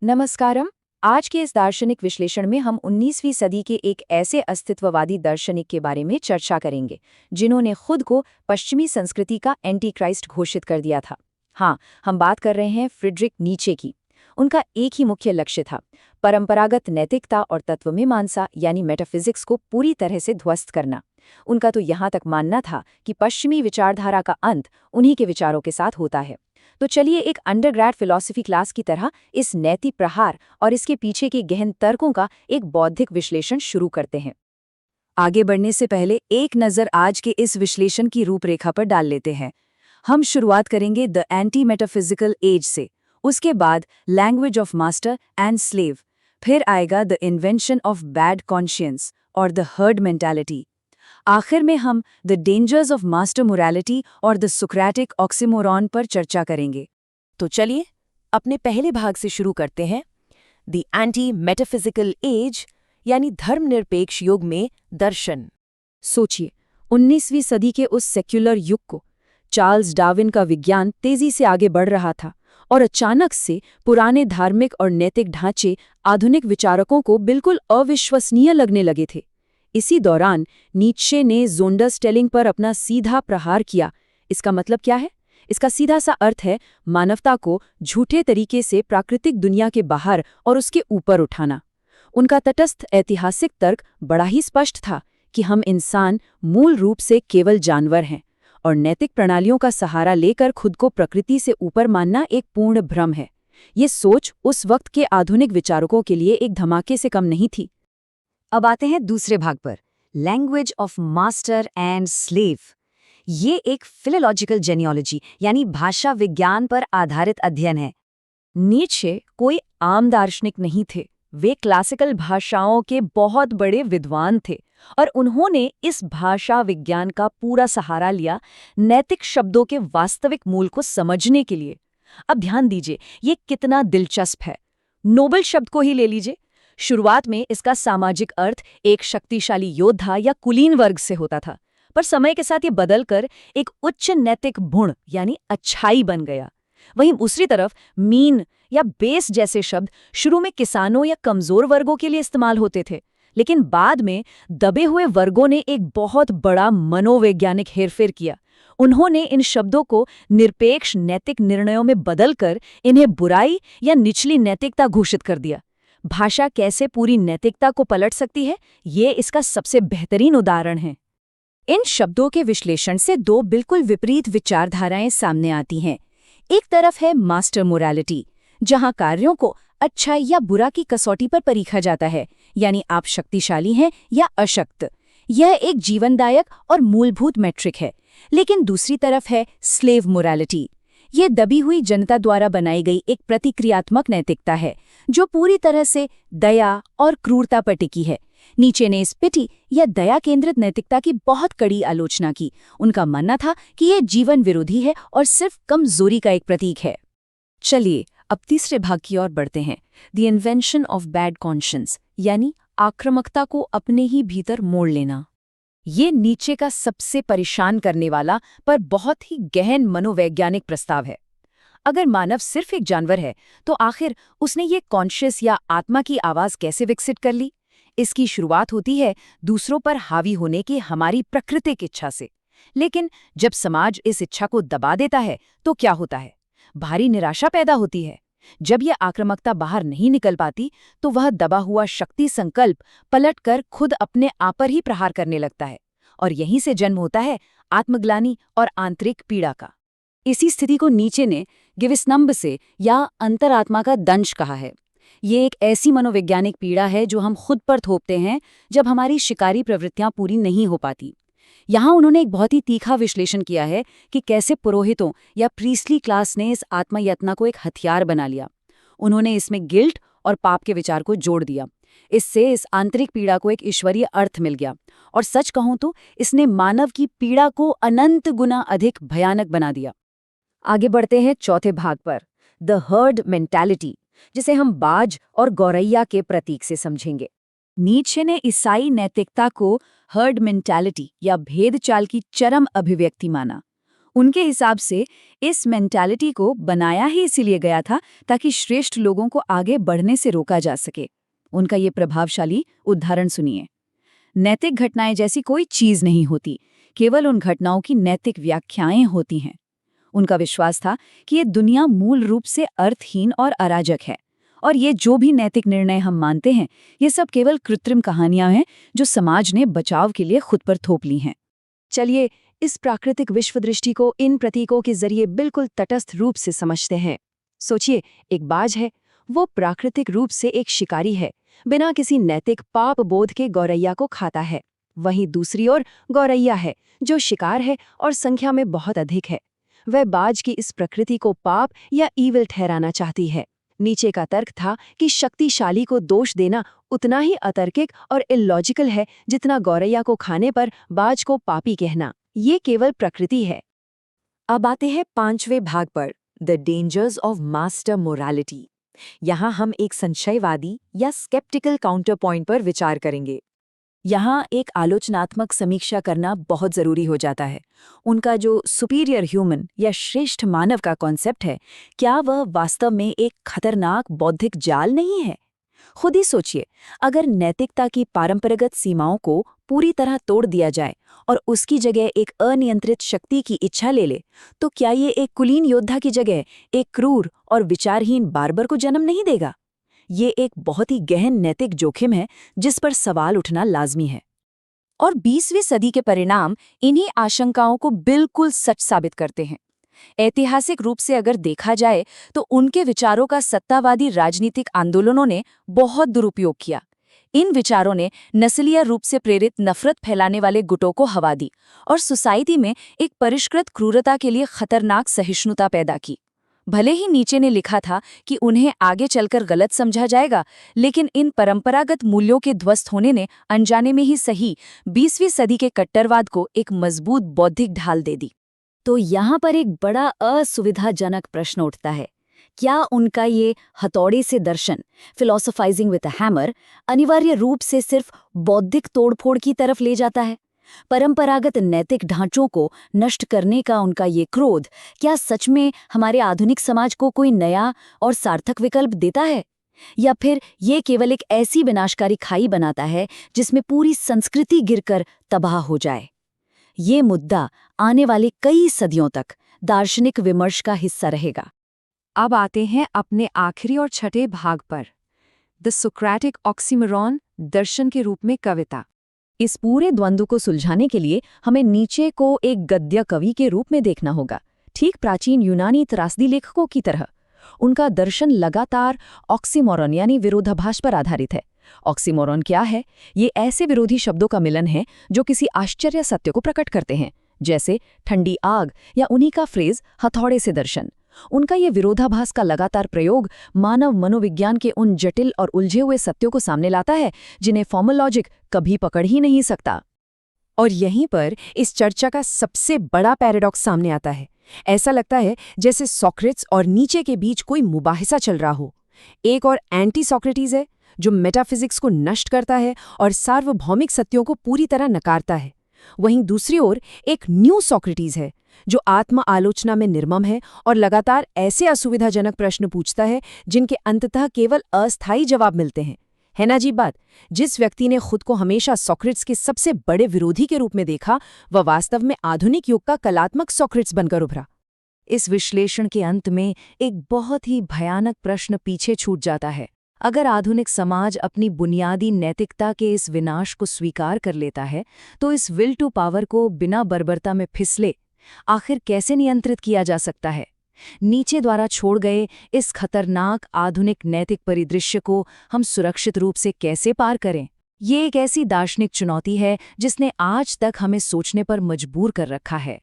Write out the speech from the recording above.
नमस्कारम। आज के इस दार्शनिक विश्लेषण में हम 19वीं सदी के एक ऐसे अस्तित्ववादी दार्शनिक के बारे में चर्चा करेंगे जिन्होंने खुद को पश्चिमी संस्कृति का एंटी क्राइस्ट घोषित कर दिया था। हाँ, हम बात कर रहे हैं फ्रिडरिक नीचे की। उनका एक ही मुख्य लक्ष्य था, परंपरागत नैतिकता और तत्वमीमांसा यानी मेटाफिजिक्स को पूरी तरह से ध्वस्त करना। उनका तो यहाँ तक मानना था कि पश्चिमी विचारधारा का अंत उन्हीं के विचारों के साथ होता है। तो चलिए एक अंडरग्रेड फिलॉसफी क्लास की तरह इस नैतिक प्रहार और इसके पीछे के गहन तर्कों का एक बौद्धिक विश्लेषण शुरू करते हैं। आगे बढ़ने से पहले एक नज़र आज के इस विश्लेषण की रूपरेखा पर डाल लेते हैं। हम शुरुआत करेंगे द एंटी मेटाफिजिकल एज से, उसके बाद language of master and slave, फिर आएगा the invention of bad conscience और द हर्ड मेंटालिटी। आखिर में हम the dangers of master morality और द सुक्रेटिक ऑक्सीमोरॉन पर चर्चा करेंगे। तो चलिए अपने पहले भाग से शुरू करते हैं, द एंटी मेटाफिजिकल एज यानी धर्मनिरपेक्ष युग में दर्शन। सोचिए, 19वीं सदी के उस सेक्युलर युग को, चार्ल्स डार्विन का विज्ञान तेजी से आगे बढ़ रहा था और अचानक से पुराने धार्मिक और नैतिक ढांचे आधुनिक विचारकों को बिल्कुल अविश्वसनीय लगने लगे थे। इसी दौरान नीत्शे ने ज़ोंडरस्टेलिंग पर अपना सीधा प्रहार किया। इसका मतलब क्या है? इसका सीधा सा अर्थ है मानवता को झूठे तरीके से प्राकृतिक दुनिया के बाहर और उसके ऊपर उठाना। उनका तटस्थ ऐतिहासिक तर्क बड़ा ही स्पष्ट था कि हम इंसान मूल रूप से केवल जानवर हैं और नैतिक प्रणालियों का सहारा लेकर खुद को प्रकृति से ऊपर मानना एक पूर्ण भ्रम है। ये सोच उस वक्त के आधुनिक विचारकों के लिए एक धमाके से कम नहीं थी। अब आते हैं दूसरे भाग पर, language of master and slave. ये एक फिलोलॉजिकल जेनियोलॉजी यानी भाषा विज्ञान पर आधारित अध्ययन है। नीत्शे कोई आम दार्शनिक नहीं थे। वे क्लासिकल भाषाओं के बहुत बड़े विद्वान थे और उन्होंने इस भाषा विज्ञान का पूरा सहारा लिया नैतिक शब्दों के वास्तविक मूल को समझने के लिए। अब ध्यान दीजिए, ये कितना दिलचस्प है। नोबल शब्द को ही ले लीजिए। शुरुआत में इसका सामाजिक अर्थ एक शक्तिशाली योद्धा या कुलीन वर्ग से होता था, पर समय के साथ ये बदलकर एक उच्च नैतिक गुण यानी अच्छाई बन गया। वहीं दूसरी तरफ मीन या बेस जैसे शब्द शुरू में किसानों या कमजोर वर्गों के लिए इस्तेमाल होते थे, लेकिन बाद में दबे हुए वर्गों ने एक बहुत बड़ा मनोवैज्ञानिक हेरफेर किया। उन्होंने इन शब्दों को निरपेक्ष नैतिक निर्णयों में बदलकर इन्हें बुराई या निचली नैतिकता घोषित कर दिया। भाषा कैसे पूरी नैतिकता को पलट सकती है, ये इसका सबसे बेहतरीन उदाहरण है। इन शब्दों के विश्लेषण से दो बिल्कुल विपरीत विचारधाराएं सामने आती हैं। एक तरफ है मास्टर मोरालिटी, जहां कार्यों को अच्छा या बुरा की कसौटी पर परीखा जाता है, यानी आप शक्तिशाली हैं या अशक्त। यह एक जीवनदायक और मूलभूत मैट्रिक है। लेकिन दूसरी तरफ है स्लेव मोरालिटी। ये दबी हुई जनता द्वारा बनाई गई एक प्रतिक्रियात्मक नैतिकता है जो पूरी तरह से दया और क्रूरता पर टिकी है। नीचे ने इस पिटी या दया केंद्रित नैतिकता की बहुत कड़ी आलोचना की। उनका मानना था कि ये जीवन विरोधी है और सिर्फ कमजोरी का एक प्रतीक है। चलिए अब तीसरे भाग की ओर बढ़ते हैं, the invention of bad conscience यानी आक्रामकता को अपने ही भीतर मोड़ लेना। ये नीचे का सबसे परेशान करने वाला पर बहुत ही गहन मनोवैज्ञानिक प्रस्ताव है। अगर मानव सिर्फ एक जानवर है तो आखिर उसने ये कॉन्शियस या आत्मा की आवाज कैसे विकसित कर ली? इसकी शुरुआत होती है दूसरों पर हावी होने की हमारी प्राकृतिक इच्छा से। लेकिन जब समाज इस इच्छा को दबा देता है तो क्या होता है? भारी निराशा पैदा होती है। जब यह आक्रामकता बाहर नहीं निकल पाती तो वह दबा हुआ शक्ति संकल्प पलटकर खुद अपने आप पर ही प्रहार करने लगता है और यहीं से जन्म होता है आत्मग्लानि और आंतरिक पीड़ा का। इसी स्थिति को नीचे ने गिविस्नम्ब से या अंतरात्मा का दंश कहा है। ये एक ऐसी मनोवैज्ञानिक पीड़ा है जो हम खुद पर थोपते हैं जब हमारी शिकारी प्रवृत्तियां पूरी नहीं हो पाती। यहाँ उन्होंने एक बहुत ही तीखा विश्लेषण किया है कि कैसे पुरोहितों या प्रीस्टली क्लास ने इस आत्मयत्ना को एक हथियार बना लिया। उन्होंने इसमें गिल्ट और पाप के विचार को जोड़ दिया। इससे इस आंतरिक पीड़ा को एक ईश्वरीय अर्थ मिल गया और सच कहूं तो इसने मानव की पीड़ा को अनंत गुना अधिक भयानक बना दिया। आगे बढ़ते हैं चौथे भाग पर, द हर्ड मेंटालिटी, जिसे हम बाज और गौरैया के प्रतीक से समझेंगे। नीत्शे ने ईसाई नैतिकता को हर्ड मेंटालिटी या भेदचाल की चरम अभिव्यक्ति माना। उनके हिसाब से इस मेंटालिटी को बनाया ही इसीलिए गया था ताकि श्रेष्ठ लोगों को आगे बढ़ने से रोका जा सके। उनका ये प्रभावशाली उदाहरण सुनिए। नैतिक घटनाएं जैसी कोई चीज नहीं होती, केवल उन घटनाओं की नैतिक व्याख्याएं होती हैं। उनका विश्वास था कि ये दुनिया मूल रूप से अर्थहीन और अराजक है, और ये जो भी नैतिक निर्णय हम मानते हैं ये सब केवल कृत्रिम कहानियां हैं जो समाज ने बचाव के लिए खुद पर थोप ली हैं। चलिए इस प्राकृतिक विश्व दृष्टि को इन प्रतीकों के जरिए बिल्कुल तटस्थ रूप से समझते हैं। सोचिए, एक बाज है, वो प्राकृतिक रूप से एक शिकारी है, बिना किसी नैतिक पाप बोध के गौरैया को खाता है। वहीं दूसरी ओर गौरैया है जो शिकार है और संख्या में बहुत अधिक है। वह बाज की इस प्रकृति को पाप या ईविल ठहराना चाहती है। नीचे का तर्क था कि शक्तिशाली को दोष देना उतना ही अतार्किक और इलॉजिकल है जितना गौरैया को खाने पर बाज को पापी कहना। ये केवल प्रकृति है। अब आते हैं 5वें भाग पर, the dangers of master morality. यहाँ हम एक संशयवादी या स्केप्टिकल काउंटर पॉइंट पर विचार करेंगे। यहाँ एक आलोचनात्मक समीक्षा करना बहुत ज़रूरी हो जाता है। उनका जो सुपीरियर ह्यूमन या श्रेष्ठ मानव का कॉन्सेप्ट है, क्या वह वास्तव में एक खतरनाक बौद्धिक जाल नहीं है? खुद ही सोचिए, अगर नैतिकता की परंपरागत सीमाओं को पूरी तरह तोड़ दिया जाए और उसकी जगह एक अनियंत्रित शक्ति की इच्छा ले ले, तो क्या ये एक कुलीन योद्धा की जगह एक क्रूर और विचारहीन बार्बर को जन्म नहीं देगा? ये एक बहुत ही गहन नैतिक जोखिम है जिस पर सवाल उठना लाजमी है। और 20वीं सदी के परिणाम इन्हीं आशंकाओं को बिल्कुल सच साबित करते हैं। ऐतिहासिक रूप से अगर देखा जाए तो उनके विचारों का सत्तावादी राजनीतिक आंदोलनों ने बहुत दुरुपयोग किया। इन विचारों ने नस्लीय रूप से प्रेरित नफरत फैलाने वाले गुटों को हवा दी और सोसाइटी में एक परिष्कृत क्रूरता के लिए खतरनाक सहिष्णुता पैदा की। भले ही नीचे ने लिखा था कि उन्हें आगे चलकर गलत समझा जाएगा, लेकिन इन परंपरागत मूल्यों के ध्वस्त होने ने अनजाने में ही सही 20वीं सदी के कट्टरवाद को एक मजबूत बौद्धिक ढाल दे दी। तो यहाँ पर एक बड़ा असुविधाजनक प्रश्न उठता है, क्या उनका ये हथौड़े से दर्शन, फिलोसोफाइजिंग विद अ हैमर, अनिवार्य रूप से सिर्फ बौद्धिक तोड़फोड़ की तरफ ले जाता है? परंपरागत नैतिक ढांचों को नष्ट करने का उनका ये क्रोध क्या सच में हमारे आधुनिक समाज को कोई नया और सार्थक विकल्प देता है, या फिर ये केवल एक ऐसी विनाशकारी खाई बनाता है जिसमें पूरी संस्कृति गिरकर तबाह हो जाए? ये मुद्दा आने वाले कई सदियों तक दार्शनिक विमर्श का हिस्सा रहेगा। अब आते हैं अपने आखिरी और छठे भाग पर, द सोक्रेटिक ऑक्सीमोरॉन, दर्शन के रूप में कविता। इस पूरे द्वंद्व को सुलझाने के लिए हमें नीचे को एक गद्य कवि के रूप में देखना होगा, ठीक प्राचीन यूनानी त्रासदी लेखकों की तरह। उनका दर्शन लगातार ऑक्सीमोरॉन यानी विरोधाभास पर आधारित है। ऑक्सीमोरॉन क्या है? ये ऐसे विरोधी शब्दों का मिलन है जो किसी आश्चर्य सत्य को प्रकट करते हैं, जैसे ठंडी आग या उन्हीं का फ्रेज हथौड़े से दर्शन। उनका ये विरोधाभास का लगातार प्रयोग मानव मनोविज्ञान के उन जटिल और उलझे हुए सत्यों को सामने लाता है जिन्हें फॉर्मल लॉजिक कभी पकड़ ही नहीं सकता। और यहीं पर इस चर्चा का सबसे बड़ा पैराडॉक्स सामने आता है। ऐसा लगता है जैसे सॉक्रेट्स और नीचे के बीच कोई मुबाहिसा चल रहा हो। एक और एंटी सॉक्रेटिस है जो मेटाफिजिक्स को नष्ट करता है और सार्वभौमिक सत्यों को पूरी तरह नकारता है। वहीं दूसरी ओर एक न्यू सॉक्रेटिस है जो आत्म आलोचना में निर्मम है और लगातार ऐसे असुविधाजनक प्रश्न पूछता है जिनके अंततः केवल अस्थायी जवाब मिलते हैं। है ना जी बात? जिस व्यक्ति ने खुद को हमेशा सॉक्रेट्स के सबसे बड़े विरोधी के रूप में देखा, वह वास्तव में आधुनिक युग का कलात्मक सॉक्रेट्स बनकर उभरा। इस विश्लेषण के अंत में एक बहुत ही भयानक प्रश्न पीछे छूट जाता है। अगर आधुनिक समाज अपनी बुनियादी नैतिकता के इस विनाश को स्वीकार कर लेता है, तो इस विल टू पावर को बिना बर्बरता में फिसले आखिर कैसे नियंत्रित किया जा सकता है? नीचे द्वारा छोड़ गए इस खतरनाक आधुनिक नैतिक परिदृश्य को हम सुरक्षित रूप से कैसे पार करें? ये एक ऐसी दार्शनिक चुनौती है जिसने आज तक हमें सोचने पर मजबूर कर रखा है।